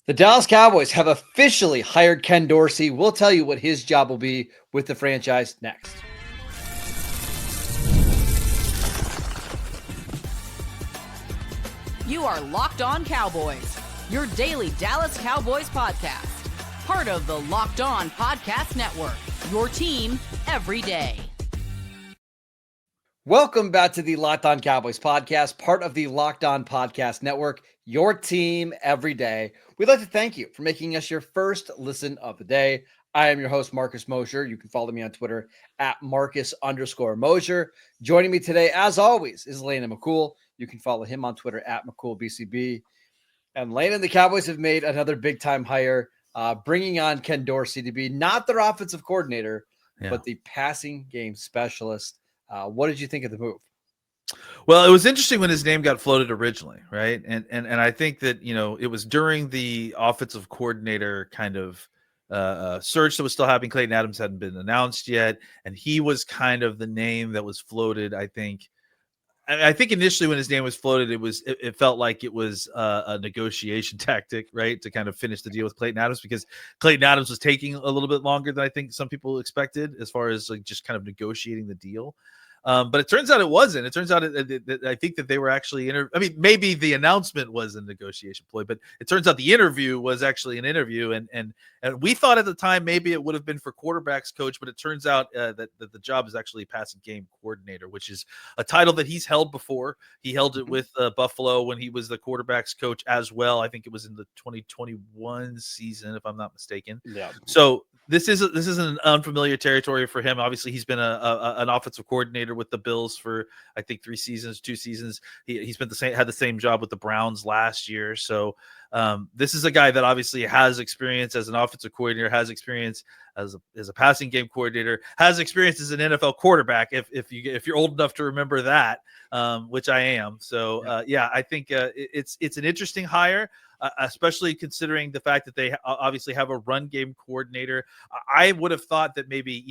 The Dallas Cowboys have officially hired Ken Dorsey. We'll tell you what his job will be with the franchise next. You are Locked On Cowboys, your daily Dallas Cowboys podcast. Part of the Locked On Podcast Network, your team every day. Welcome back to the Locked On Cowboys podcast, part of the Locked On Podcast Network, your team every day. We'd like to thank you for making us your first listen of the day. I am your host, Marcus Mosher. You can follow me on Twitter at Marcus_Mosher. Joining me today, as always, is Landon McCool. You can follow him on Twitter at McCoolBCB. And Landon, the Cowboys have made another big-time hire, bringing on Ken Dorsey to be not their offensive coordinator, but the passing game specialist. What did you think of the move? Well, it was interesting when his name got floated originally, right? And I think that, it was during the offensive coordinator kind of search that was still happening. Clayton Adams hadn't been announced yet, and he was kind of the name that was floated. I think initially when his name was floated, it felt like it was a negotiation tactic, right, to kind of finish the deal with Clayton Adams, because Clayton Adams was taking a little bit longer than I think some people expected as far as like just kind of negotiating the deal. But it turns out it wasn't. It turns out I think that they were actually maybe the announcement was a negotiation ploy, but it turns out the interview was actually an interview. And we thought at the time maybe it would have been for quarterbacks coach, but it turns out that the job is actually passing game coordinator, which is a title that he's held before. He held it with Buffalo when he was the quarterbacks coach as well. I think it was in the 2021 season, if I'm not mistaken. Yeah. So this is an unfamiliar territory for him. Obviously, he's been an offensive coordinator with the Bills for I think 2 seasons. He's been had the same job with the Browns last year. So this is a guy that obviously has experience as an offensive coordinator, has experience as a passing game coordinator, has experience as an NFL quarterback. If you're old enough to remember that, which I am. So I think it's an interesting hire. Especially considering the fact that they obviously have a run game coordinator. I would have thought that maybe,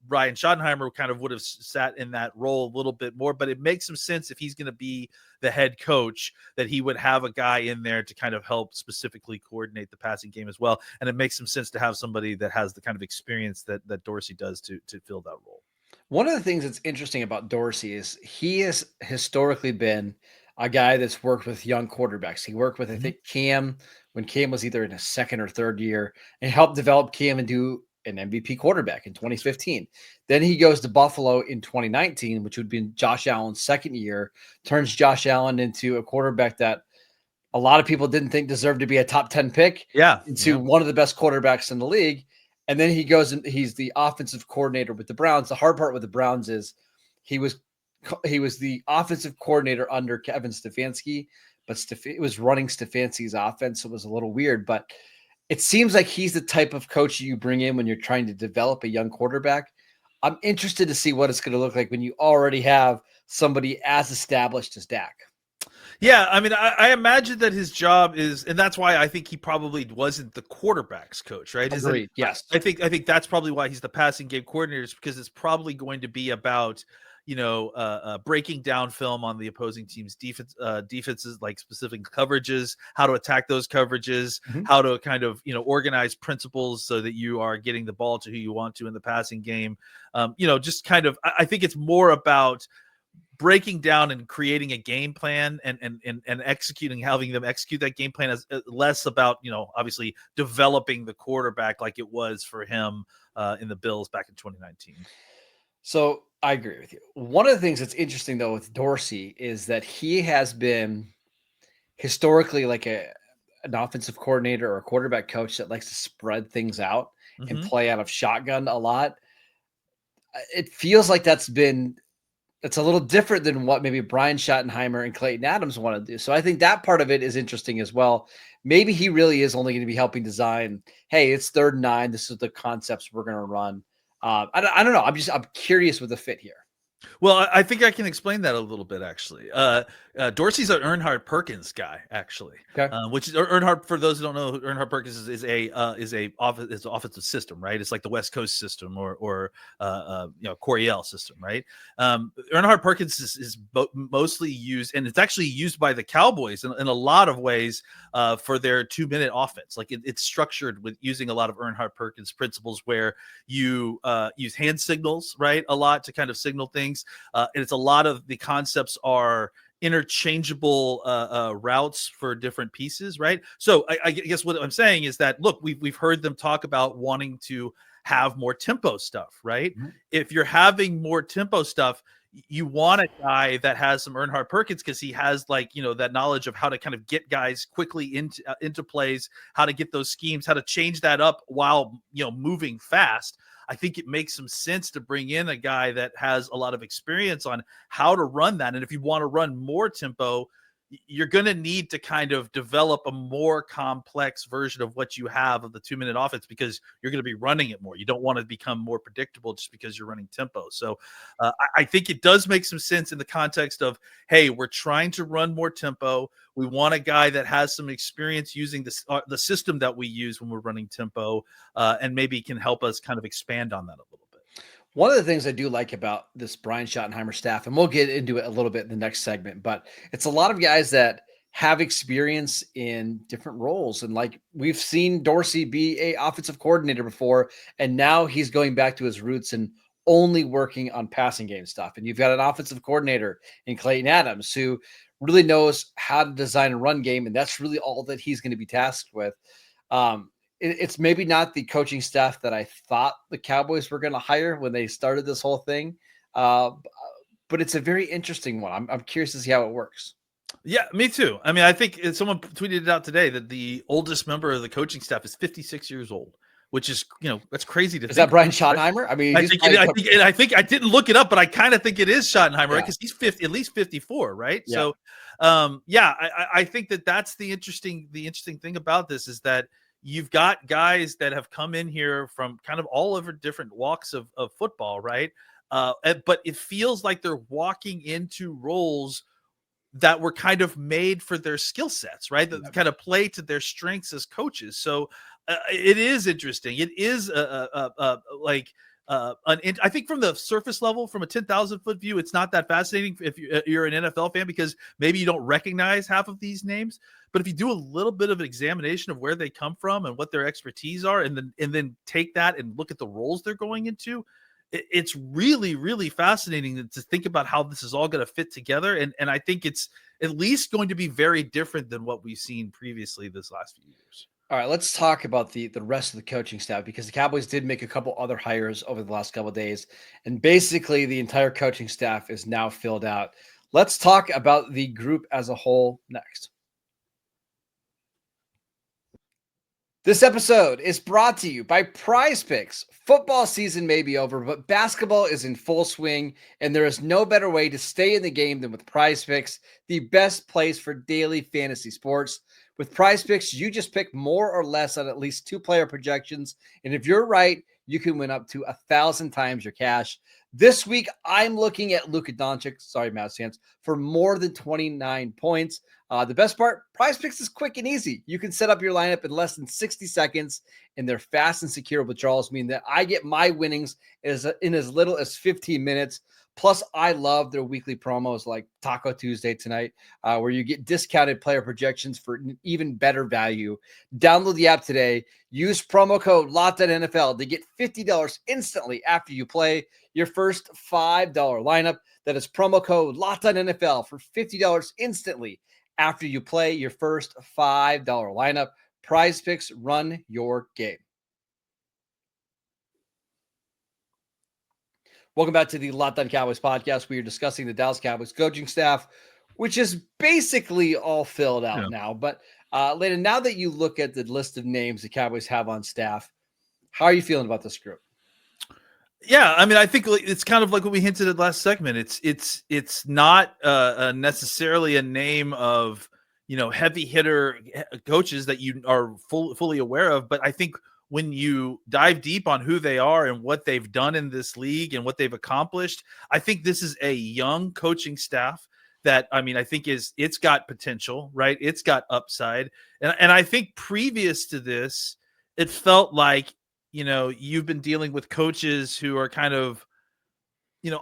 Brian Schottenheimer kind of would have sat in that role a little bit more, but it makes some sense if he's going to be the head coach that he would have a guy in there to kind of help specifically coordinate the passing game as well. And it makes some sense to have somebody that has the kind of experience that Dorsey does to fill that role. One of the things that's interesting about Dorsey is he has historically been a guy that's worked with young quarterbacks. He worked with, I think, Cam when Cam was either in his second or third year, and helped develop Cam into an MVP quarterback in 2015. Then he goes to Buffalo in 2019, which would be Josh Allen's second year, turns Josh Allen into a quarterback that a lot of people didn't think deserved to be a top 10 pick into one of the best quarterbacks in the league. And then he goes and he's the offensive coordinator with the Browns. The hard part with the Browns is he was the offensive coordinator under Kevin Stefanski, but it was running Stefanski's offense. So it was a little weird, but it seems like he's the type of coach you bring in when you're trying to develop a young quarterback. I'm interested to see what it's going to look like when you already have somebody as established as Dak. Yeah, I imagine that his job is, and that's why I think he probably wasn't the quarterback's coach, right? Agreed. Yes. I think that's probably why he's the passing game coordinator, is because it's probably going to be about breaking down film on the opposing team's defenses, like specific coverages, how to attack those coverages, how to kind of, organize principles so that you are getting the ball to who you want to in the passing game. Just kind of, I think it's more about breaking down and creating a game plan and executing, having them execute that game plan, as less about, obviously developing the quarterback like it was for him in the Bills back in 2019. So I agree with you. One of the things that's interesting, though, with Dorsey is that he has been historically like an offensive coordinator or a quarterback coach that likes to spread things out and play out of shotgun a lot. It feels like that's a little different than what maybe Brian Schottenheimer and Clayton Adams want to do. So I think that part of it is interesting as well. Maybe he really is only going to be helping design, hey, it's 3rd and 9. This is the concepts we're going to run. I don't know. I'm curious with the fit here. Well, I think I can explain that a little bit, actually. Dorsey's an Earnhardt Perkins guy, actually. Okay. Which is Earnhardt. For those who don't know, Earnhardt Perkins is an offensive system, right? It's like the West Coast system or Coryell system, right? Earnhardt Perkins is mostly used, and it's actually used by the Cowboys in a lot of ways for their 2-minute offense. Like it's structured with using a lot of Earnhardt Perkins principles, where you use hand signals, right, a lot to kind of signal things, and it's a lot of the concepts are interchangeable routes for different pieces, right? So I guess what I'm saying is that, look, we've heard them talk about wanting to have more tempo stuff, right? Mm-hmm. If you're having more tempo stuff, you want a guy that has some Earnhardt Perkins, because he has that knowledge of how to kind of get guys quickly into plays, how to get those schemes, how to change that up while moving fast. I think it makes some sense to bring in a guy that has a lot of experience on how to run that. And if you want to run more tempo, you're going to need to kind of develop a more complex version of what you have of the 2-minute offense, because you're going to be running it more. You don't want to become more predictable just because you're running tempo. So I think it does make some sense in the context of, hey, we're trying to run more tempo. We want a guy that has some experience using the system that we use when we're running tempo, and maybe can help us kind of expand on that a little bit. One of the things I do like about this Brian Schottenheimer staff, and we'll get into it a little bit in the next segment, but it's a lot of guys that have experience in different roles. And like we've seen Dorsey be a offensive coordinator before, and now he's going back to his roots and only working on passing game stuff. And you've got an offensive coordinator in Clayton Adams who really knows how to design a run game, and that's really all that he's going to be tasked with. It's maybe not the coaching staff that I thought the Cowboys were going to hire when they started this whole thing. But it's a very interesting one. I'm curious to see how it works. Yeah, me too. I mean, I think someone tweeted it out today that the oldest member of the coaching staff is 56 years old, which is, that's crazy to think. Is that Brian Schottenheimer? I mean, I think I didn't look it up, but I kind of think it is Schottenheimer, right? Because he's at least 54, right? Yeah. So, I think that's the interesting thing about this is that you've got guys that have come in here from kind of all over different walks of football, right? But it feels like they're walking into roles that were kind of made for their skill sets, right? That kind of play to their strengths as coaches. So it is interesting. It is I think from the surface level, from a 10,000 foot view, it's not that fascinating if you're an NFL fan, because maybe you don't recognize half of these names. But if you do a little bit of an examination of where they come from and what their expertise are, and then take that and look at the roles they're going into, it's really, really fascinating to think about how this is all going to fit together. And I think it's at least going to be very different than what we've seen previously this last few years. All right, let's talk about the rest of the coaching staff, because the Cowboys did make a couple other hires over the last couple of days, and basically the entire coaching staff is now filled out. Let's talk about the group as a whole next. This episode is brought to you by PrizePicks. Football season may be over, but basketball is in full swing, and there is no better way to stay in the game than with PrizePicks, the best place for daily fantasy sports. With PrizePicks, you just pick more or less on at least 2 player projections, and if you're right, you can win up to 1,000 times your cash. This week, I'm looking at Luka Doncic, sorry, Mavs fans, for more than 29 points. The best part, PrizePicks is quick and easy. You can set up your lineup in less than 60 seconds, and their fast and secure withdrawals mean that I get my winnings in as little as 15 minutes. Plus, I love their weekly promos like Taco Tuesday tonight, where you get discounted player projections for an even better value. Download the app today. Use promo code LOCKEDONNFL to get $50 instantly after you play your first $5 lineup. That is promo code LOCKEDONNFL for $50 instantly after you play your first $5 lineup. PrizePicks, run your game. Welcome back to the Locked On Cowboys podcast. We are discussing the Dallas Cowboys coaching staff, which is basically all filled out now. But Landon, now that you look at the list of names the Cowboys have on staff, how are you feeling about this group? Yeah, I mean, I think it's kind of like what we hinted at last segment. It's not necessarily a name of heavy hitter coaches that you are fully aware of, but I think when you dive deep on who they are and what they've done in this league and what they've accomplished, I think this is a young coaching staff that, I mean, I think it's got potential, right? It's got upside. And I think previous to this, it felt like, you've been dealing with coaches who are kind of,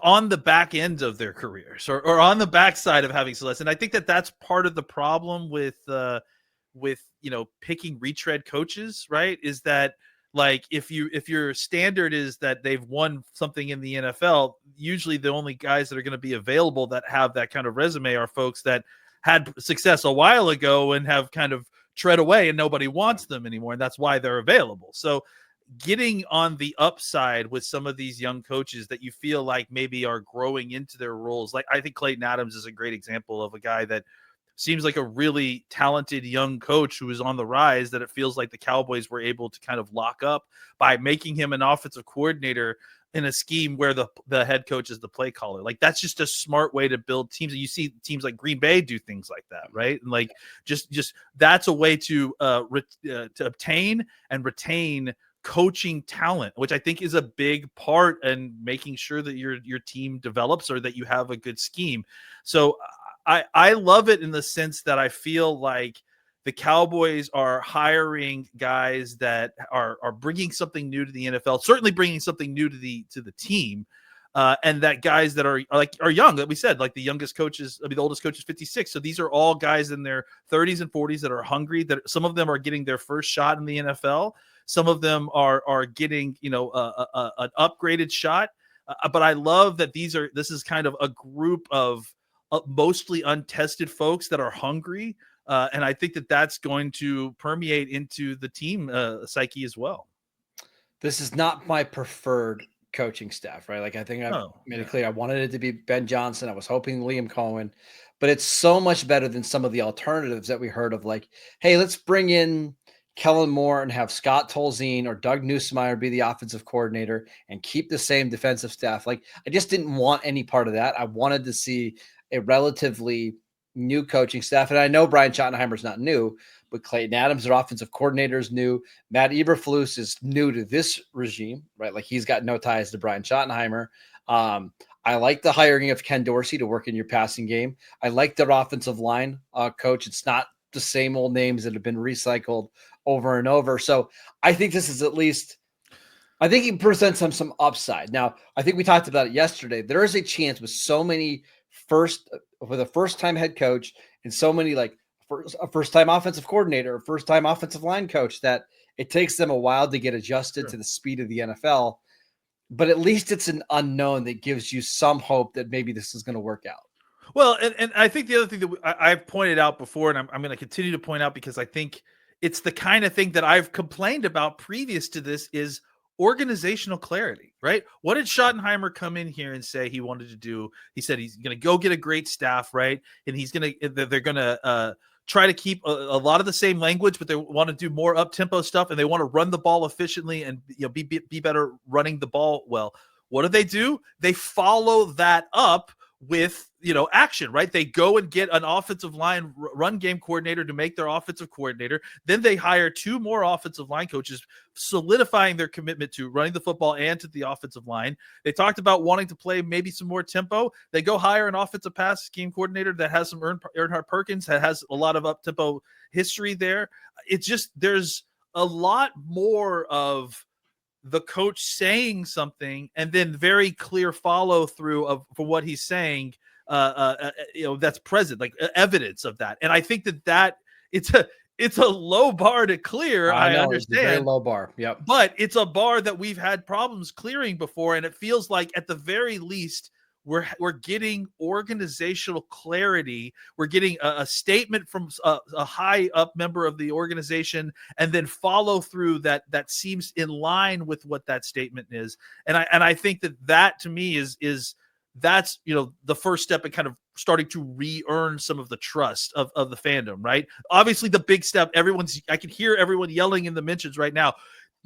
on the back end of their careers or on the backside of having success. And I think that that's part of the problem with picking retread coaches, right? Is that, like, if your standard is that they've won something in the NFL, usually the only guys that are going to be available that have that kind of resume are folks that had success a while ago and have kind of tread away and nobody wants them anymore. And that's why they're available. So getting on the upside with some of these young coaches that you feel like maybe are growing into their roles. Like, I think Clayton Adams is a great example of a guy that seems like a really talented young coach who is on the rise, that it feels like the Cowboys were able to kind of lock up by making him an offensive coordinator in a scheme where the head coach is the play caller. Like, that's just a smart way to build teams. And you see teams like Green Bay do things like that, right? And like, just that's a way to obtain and retain coaching talent, which I think is a big part in making sure that your team develops or that you have a good scheme. So I love it in the sense that I feel like the Cowboys are hiring guys that are bringing something new to the NFL, certainly bringing something new to the team, and that guys that are young, that we said, like the youngest coaches, the oldest coach is 56. So these are all guys in their 30s and 40s that are hungry. That some of them are getting their first shot in the NFL. Some of them are getting an upgraded shot. But I love that this is kind of a group of mostly untested folks that are hungry. And I think that that's going to permeate into the team psyche as well. This is not my preferred coaching staff, right? Like, I think I made it clear. I wanted it to be Ben Johnson. I was hoping Liam Cohen, but it's so much better than some of the alternatives that we heard of, like, hey, let's bring in Kellen Moore and have Scott Tolzien or Doug Nussmeier be the offensive coordinator and keep the same defensive staff. Like, I just didn't want any part of that. I wanted to see a relatively new coaching staff. And I know Brian Schottenheimer is not new, but Clayton Adams, their offensive coordinator, is new. Matt Eberflus is new to this regime, right? Like, he's got no ties to Brian Schottenheimer. I like the hiring of Ken Dorsey to work in your passing game. I like their offensive line coach. It's not the same old names that have been recycled over and over. So I think this is, at least, I think he presents some upside. Now, I think we talked about it yesterday. There is a chance with so many with a first-time head coach and so many, like, a first-time offensive coordinator, a first-time offensive line coach, that it takes them a while to get adjusted to the speed of the NFL. But at least it's an unknown that gives you some hope that maybe this is going to work out. Well, and I think the other thing that I've pointed out before, and I'm going to continue to point out, because I think it's the kind of thing that I've complained about previous to this, is organizational clarity, right? What did Schottenheimer come in here and say he wanted to do? He said he's going to go get a great staff, right? And they're going to try to keep a lot of the same language, but they want to do more up-tempo stuff, and they want to run the ball efficiently and be better running the ball well. What do? They follow that up with action, right? They go and get an offensive line run game coordinator to make their offensive coordinator. Then they hire 2 more offensive line coaches, solidifying their commitment to running the football and to the offensive line. They talked about wanting to play maybe some more tempo. They go hire an offensive pass game coordinator that has some Earnhardt Perkins, that has a lot of up tempo history there. It's just, there's a lot more of the coach saying something and then very clear follow through for what he's saying, that's present, like evidence of that. And I think that it's a low bar to clear. I understand, it's a very low bar. Yep. But it's a bar that we've had problems clearing before. And it feels like, at the very least, we're getting organizational clarity. We're getting a statement from a high up member of the organization, and then follow through that seems in line with what that statement is. And I think that to me that's the first step in kind of starting to re-earn some of the trust of the fandom, right? Obviously, the big step, I can hear everyone yelling in the mentions right now,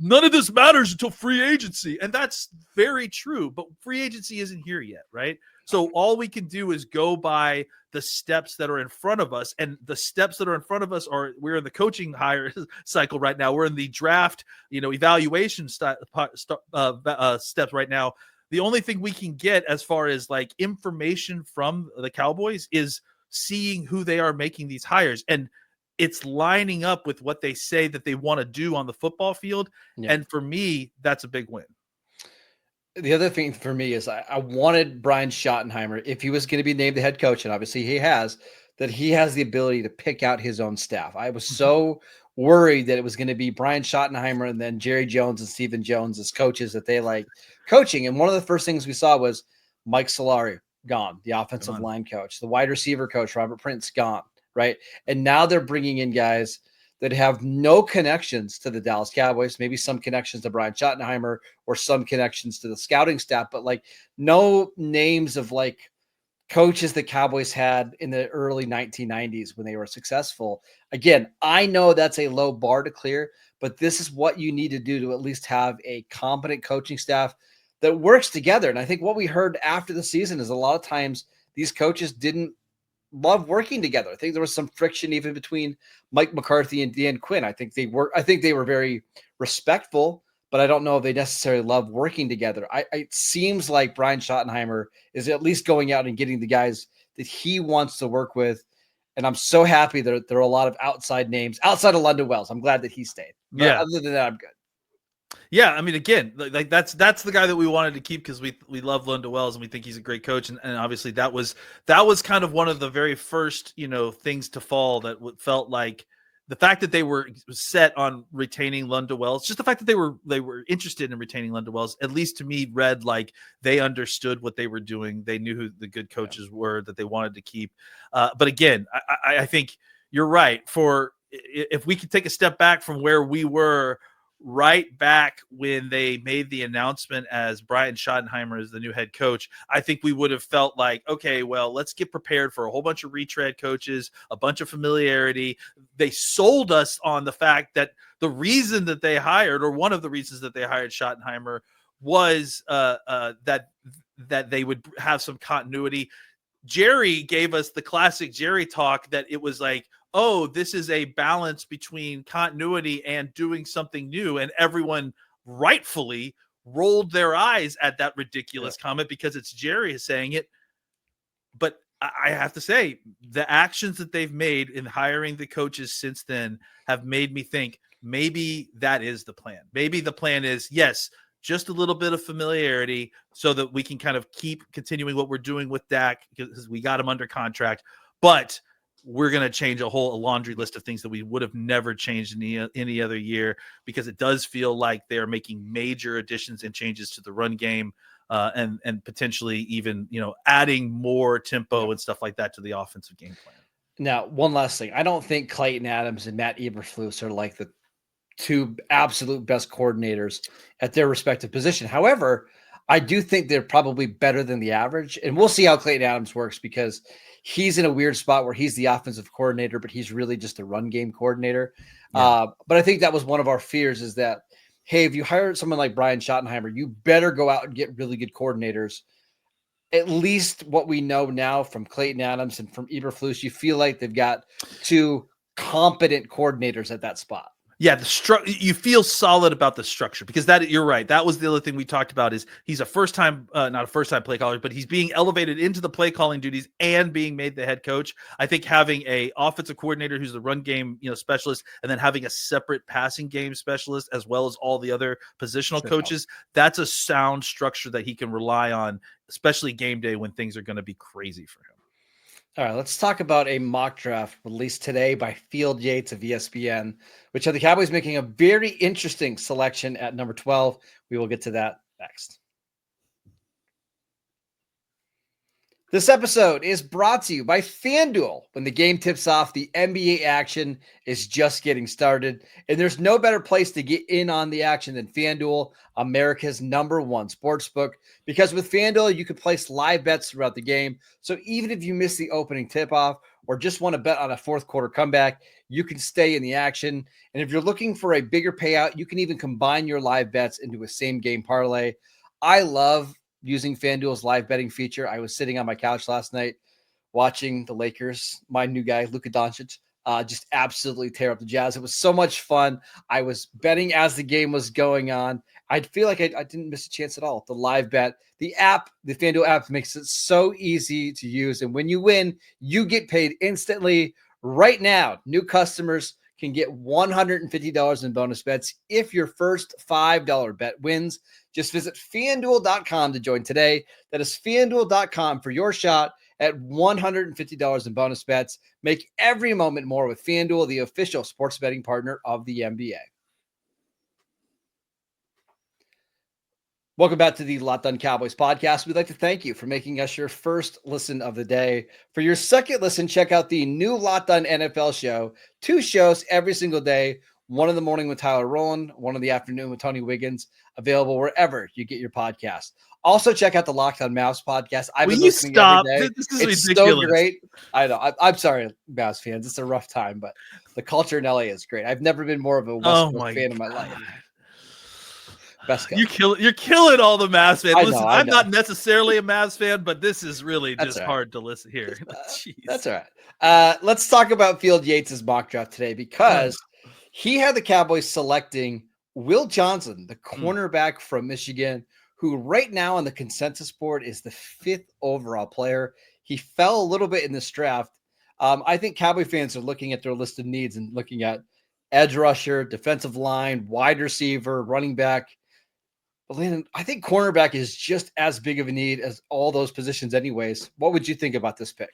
none of this matters until free agency. And that's very true, but free agency isn't here yet, right? So all we can do is go by the steps that are in front of us. And the steps that are in front of us we're in the coaching hire cycle right now. We're in the draft, evaluation steps right now. the only thing we can get as far as like information from the Cowboys is seeing who they are making these hires. And it's lining up with what they say that they want to do on the football field. Yeah. And for me, that's a big win. The other thing for me is I wanted Brian Schottenheimer, if he was going to be named the head coach, and obviously he has, that he has the ability to pick out his own staff. I was so worried that it was going to be Brian Schottenheimer and then Jerry Jones and Stephen Jones as coaches that they like coaching. And one of the first things we saw was Mike Solari gone, the offensive line coach, the wide receiver coach, Robert Prince gone, right? And now they're bringing in guys that have no connections to the Dallas Cowboys, maybe some connections to Brian Schottenheimer or some connections to the scouting staff, but like no names of like coaches the Cowboys had in the early 1990s when they were successful. Again, I know that's a low bar to clear, but this is what you need to do to at least have a competent coaching staff that works together. And I think what we heard after the season is a lot of times these coaches didn't love working together. I think there was some friction even between Mike McCarthy and Dan Quinn. I think they were very respectful, but I don't know if they necessarily love working together. It seems like Brian Schottenheimer is at least going out and getting the guys that he wants to work with. And I'm so happy that there are a lot of outside names outside of London Wells. I'm glad that he stayed. But yeah. Other than that, I'm good. Yeah, I mean, again, like that's the guy that we wanted to keep because we love Lunda Wells and we think he's a great coach, and obviously that was kind of one of the very first things to fall that felt like the fact that they were set on retaining Lunda Wells, just the fact that they were interested in retaining Lunda Wells, at least to me read like they understood what they were doing, they knew who the good coaches were that they wanted to keep. But again, I think you're right. For if we could take a step back from where we were right back when they made the announcement as Brian Schottenheimer as the new head coach, I think we would have felt like, okay, well, let's get prepared for a whole bunch of retread coaches, a bunch of familiarity. They sold us on the fact that the reason that they hired, or one of the reasons that they hired Schottenheimer, was that they would have some continuity. Jerry gave us the classic Jerry talk that it was like, oh, this is a balance between continuity and doing something new. And everyone rightfully rolled their eyes at that ridiculous comment because it's Jerry saying it. But I have to say, the actions that they've made in hiring the coaches since then have made me think maybe that is the plan. Maybe the plan is, yes, just a little bit of familiarity so that we can kind of keep continuing what we're doing with Dak because we got him under contract. But we're going to change a laundry list of things that we would have never changed in any other year, because it does feel like they're making major additions and changes to the run game and potentially even, adding more tempo and stuff like that to the offensive game plan. Now, one last thing. I don't think Clayton Adams and Matt Eberflus are like the two absolute best coordinators at their respective position. However, I do think they're probably better than the average, and we'll see how Clayton Adams works because he's in a weird spot where he's the offensive coordinator, but he's really just a run game coordinator. Yeah. But I think that was one of our fears is that, hey, if you hire someone like Brian Schottenheimer, you better go out and get really good coordinators. At least what we know now from Clayton Adams and from Eberflus, you feel like they've got two competent coordinators at that spot. Yeah, you feel solid about the structure because you're right. That was the other thing we talked about is he's not a first-time play caller, but he's being elevated into the play calling duties and being made the head coach. I think having a offensive coordinator who's the run game, specialist, and then having a separate passing game specialist as well as all the other positional coaches, that's a sound structure that he can rely on, especially game day when things are going to be crazy for him. All right, let's talk about a mock draft released today by Field Yates of ESPN, which had the Cowboys making a very interesting selection at number 12. We will get to that next. This episode is brought to you by FanDuel. When the game tips off, the NBA action is just getting started, and there's no better place to get in on the action than FanDuel, America's #1 sportsbook, because with FanDuel, you can place live bets throughout the game. So even if you miss the opening tip-off or just want to bet on a fourth quarter comeback, you can stay in the action. And if you're looking for a bigger payout, you can even combine your live bets into a same-game parlay. I love using FanDuel's live betting feature. I was sitting on my couch last night watching the Lakers, my new guy, Luka Doncic, just absolutely tear up the Jazz. It was so much fun. I was betting as the game was going on. I feel like I didn't miss a chance at all. The live bet, the app, the FanDuel app makes it so easy to use. And when you win, you get paid instantly. Right now, new customers can get $150 in bonus bets if your first $5 bet wins. Just visit FanDuel.com to join today. That is FanDuel.com for your shot at $150 in bonus bets. Make every moment more with FanDuel, the official sports betting partner of the NBA. Welcome back to the Locked On Cowboys podcast. We'd like to thank you for making us your first listen of the day. For your second listen, check out the new Locked On NFL show. 2 shows every single day. One in the morning with Tyler Rowland, one in the afternoon with Tony Wiggins, available wherever you get your podcast. Also, check out the Locked On Mavs podcast. I've been listening every day. This is it's ridiculous. So great. I know. I'm sorry, Mavs fans. It's a rough time, but the culture in LA is great. I've never been more of a West Coast fan in my life. Best you're killing all the Mavs fans. Listen, I I'm know. not necessarily a Mavs fan, but this is really just hard to listen here. That's all right. Let's talk about Field Yates' mock draft today because he had the Cowboys selecting Will Johnson, the cornerback from Michigan, who right now on the consensus board is the 5th overall player. He fell a little bit in this draft. I think Cowboy fans are looking at their list of needs and looking at edge rusher, defensive line, wide receiver, running back. But Landon, I think cornerback is just as big of a need as all those positions anyways. What would you think about this pick?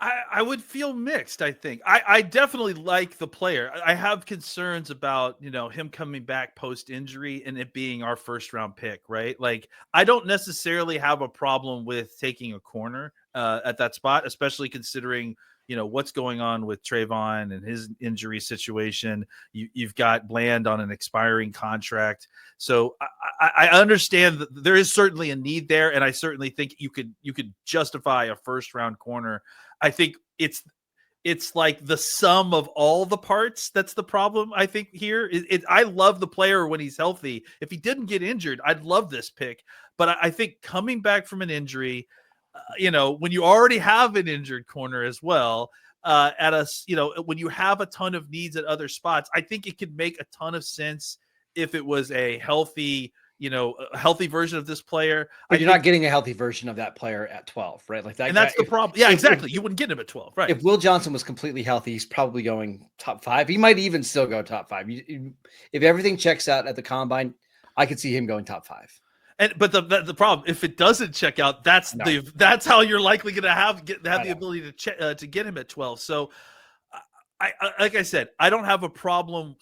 I would feel mixed. I think I definitely like the player. I have concerns about, him coming back post injury and it being our first round pick, right? Like I don't necessarily have a problem with taking a corner at that spot, especially considering, what's going on with Trayvon and his injury situation. You've got Bland on an expiring contract. So I understand that there is certainly a need there. And I certainly think you could justify a first round corner. I think it's like the sum of all the parts. That's the problem. I think here I love the player when he's healthy. If he didn't get injured, I'd love this pick, but I think coming back from an injury, when you already have an injured corner as well, when you have a ton of needs at other spots, I think it could make a ton of sense if it was a healthy version of this player. But you're not getting a healthy version of that player at 12, right? Like that. And that's the problem. Yeah, exactly. You wouldn't get him at 12, right? If Will Johnson was completely healthy, he's probably going top 5. He might even still go top 5. If everything checks out at the combine, I could see him going top 5. But the problem, if it doesn't check out, that's how you're likely going to have the ability to get him at 12. So, I like I said, I don't have a problem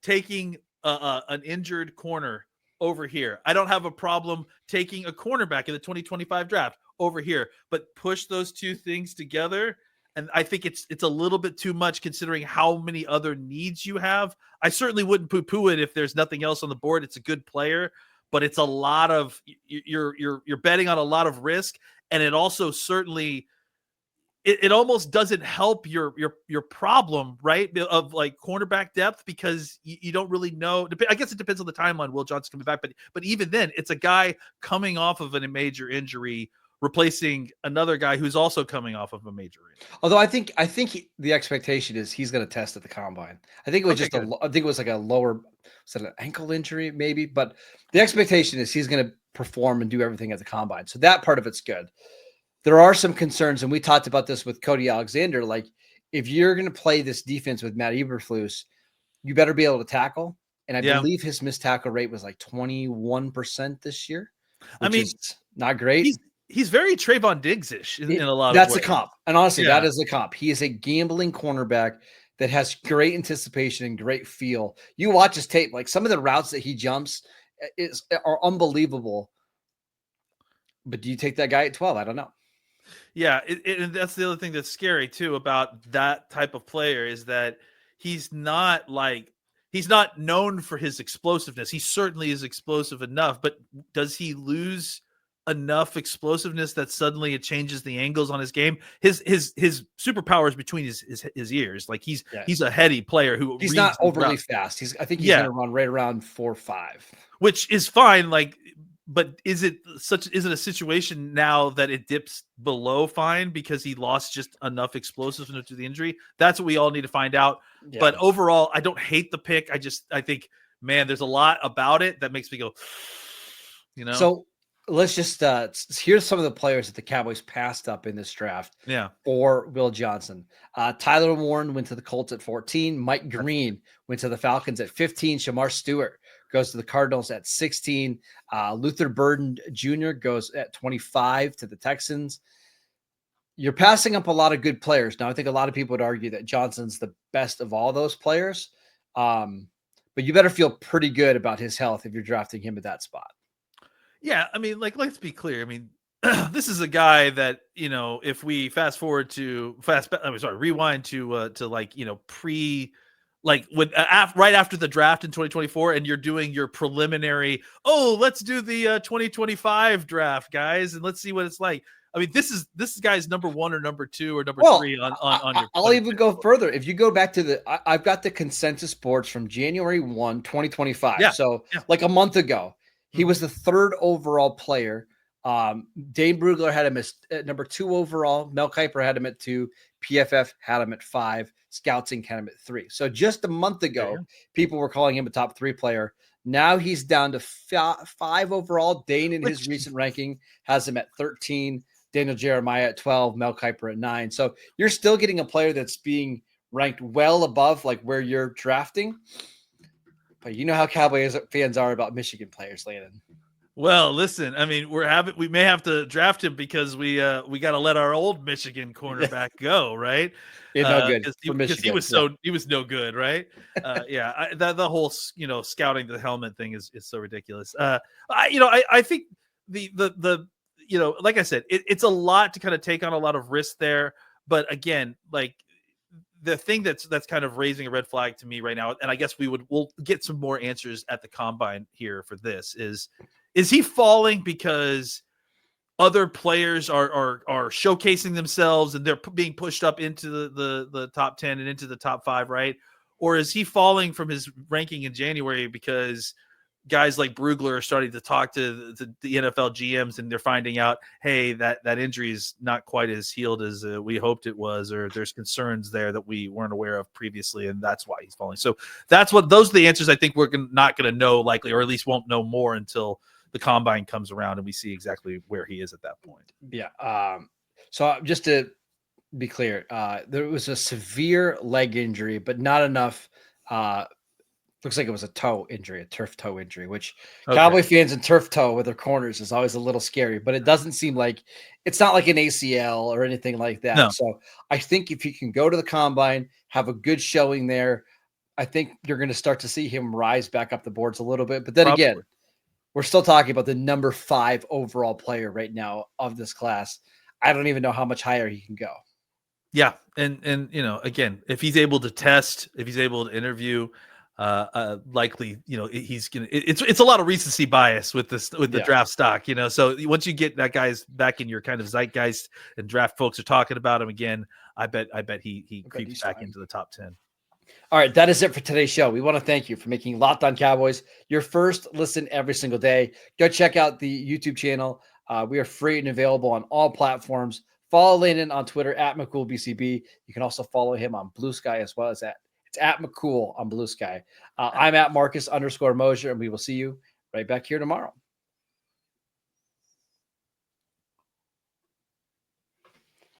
taking an injured corner over here. I don't have a problem taking a cornerback in the 2025 draft over here. But push those two things together, and I think it's a little bit too much considering how many other needs you have. I certainly wouldn't poo-poo it if there's nothing else on the board. It's a good player. But it's a lot of you're betting on a lot of risk, and it also certainly it almost doesn't help your problem, right? Of like cornerback depth, because you don't really know. I guess it depends on the timeline. Will Johnson coming back, but even then, it's a guy coming off of a major injury, replacing another guy who's also coming off of a major injury. Although I think the expectation is he's going to test at the combine. I think it was I think it was like a lower, an ankle injury maybe, but the expectation is he's going to perform and do everything at the combine. So that part of it's good. There are some concerns, and we talked about this with Cody Alexander. Like if you're going to play this defense with Matt Eberflus, you better be able to tackle. And I believe his missed tackle rate was like 21% this year. I mean, is not great. He's very Trayvon Diggs-ish in a lot of ways. That's a comp. And honestly, that is a comp. He is a gambling cornerback that has great anticipation and great feel. You watch his tape, like some of the routes that he jumps are unbelievable. But do you take that guy at 12? I don't know. Yeah, and that's the other thing that's scary too about that type of player is that he's not known for his explosiveness. He certainly is explosive enough, but does he lose enough explosiveness that suddenly it changes the angles on his game? His superpower is between his ears. Like he's a heady player who he's not overly fast. I think he's going to run right around 4.5, which is fine. Like, is it a situation now that it dips below fine because he lost just enough explosiveness to the injury? That's what we all need to find out. Yeah. But overall, I don't hate the pick. I think, man, there's a lot about it that makes me go, So let's just here's some of the players that the Cowboys passed up in this draft. Yeah. For Will Johnson. Tyler Warren went to the Colts at 14. Mike Green went to the Falcons at 15. Shamar Stewart goes to the Cardinals at 16. Luther Burden Jr. goes at 25 to the Texans. You're passing up a lot of good players. Now, I think a lot of people would argue that Johnson's the best of all those players. But you better feel pretty good about his health if you're drafting him at that spot. Yeah, I mean, like, let's be clear. I mean, this is a guy that, if we rewind to like, right after the draft in 2024, and you're doing your preliminary, let's do the 2025 draft, guys, and let's see what it's like. I mean, this is guy's number 1 or number 2 or number 3 on your. I'll even go further. If you go back to I've got the consensus boards from January 1, 2025. Yeah. So like a month ago, he was the 3rd overall player. Dane Brugler had him at number 2 overall. Mel Kiper had him at 2. PFF had him at 5. Scouting had him at 3. So just a month ago, people were calling him a top 3 player. Now he's down to 5 overall. Dane in his recent ranking has him at 13. Daniel Jeremiah at 12. Mel Kiper at 9. So you're still getting a player that's being ranked well above like where you're drafting. But you know how Cowboys fans are about Michigan players, Landon. Well, listen, I mean, we may have to draft him because we got to let our old Michigan cornerback go, right? No good because he was no good, right? The whole scouting the helmet thing is so ridiculous. I think the like I said, it's a lot to kind of take on, a lot of risk there. But again, like, the thing that's kind of raising a red flag to me right now, and I guess we'll get some more answers at the combine here for this, is he falling because other players are showcasing themselves and they're being pushed up into the top 10 and into the top 5, right? Or is he falling from his ranking in January because guys like Brugler are starting to talk to the NFL GMs and they're finding out, hey, that injury is not quite as healed as we hoped it was, or there's concerns there that we weren't aware of previously, and that's why he's falling. So those are the answers I think we're not going to know likely, or at least won't know more until the combine comes around and we see exactly where he is at that point. Yeah. So just to be clear, there was a severe leg injury, but not enough. Looks like it was a turf toe injury, which Cowboy fans and turf toe with their corners is always a little scary, but it doesn't seem like it's not like an ACL or anything like that. No. So I think if he can go to the combine, have a good showing there, I think you're going to start to see him rise back up the boards a little bit. But then again, we're still talking about the number 5 overall player right now of this class. I don't even know how much higher he can go. Yeah. And again, if he's able to test, if he's able to interview, likely, he's gonna. It's a lot of recency bias with the draft stock, So once you get that guy's back in your kind of zeitgeist and draft folks are talking about him again, I bet he creeps back into the top 10. All right, that is it for today's show. We want to thank you for making Locked On Cowboys your first listen every single day. Go check out the YouTube channel. We are free and available on all platforms. Follow Landon on Twitter at McCoolBCB. You can also follow him on Blue Sky as well as it's at McCool on Blue Sky. I'm at Marcus _Mosier, and we will see you right back here tomorrow.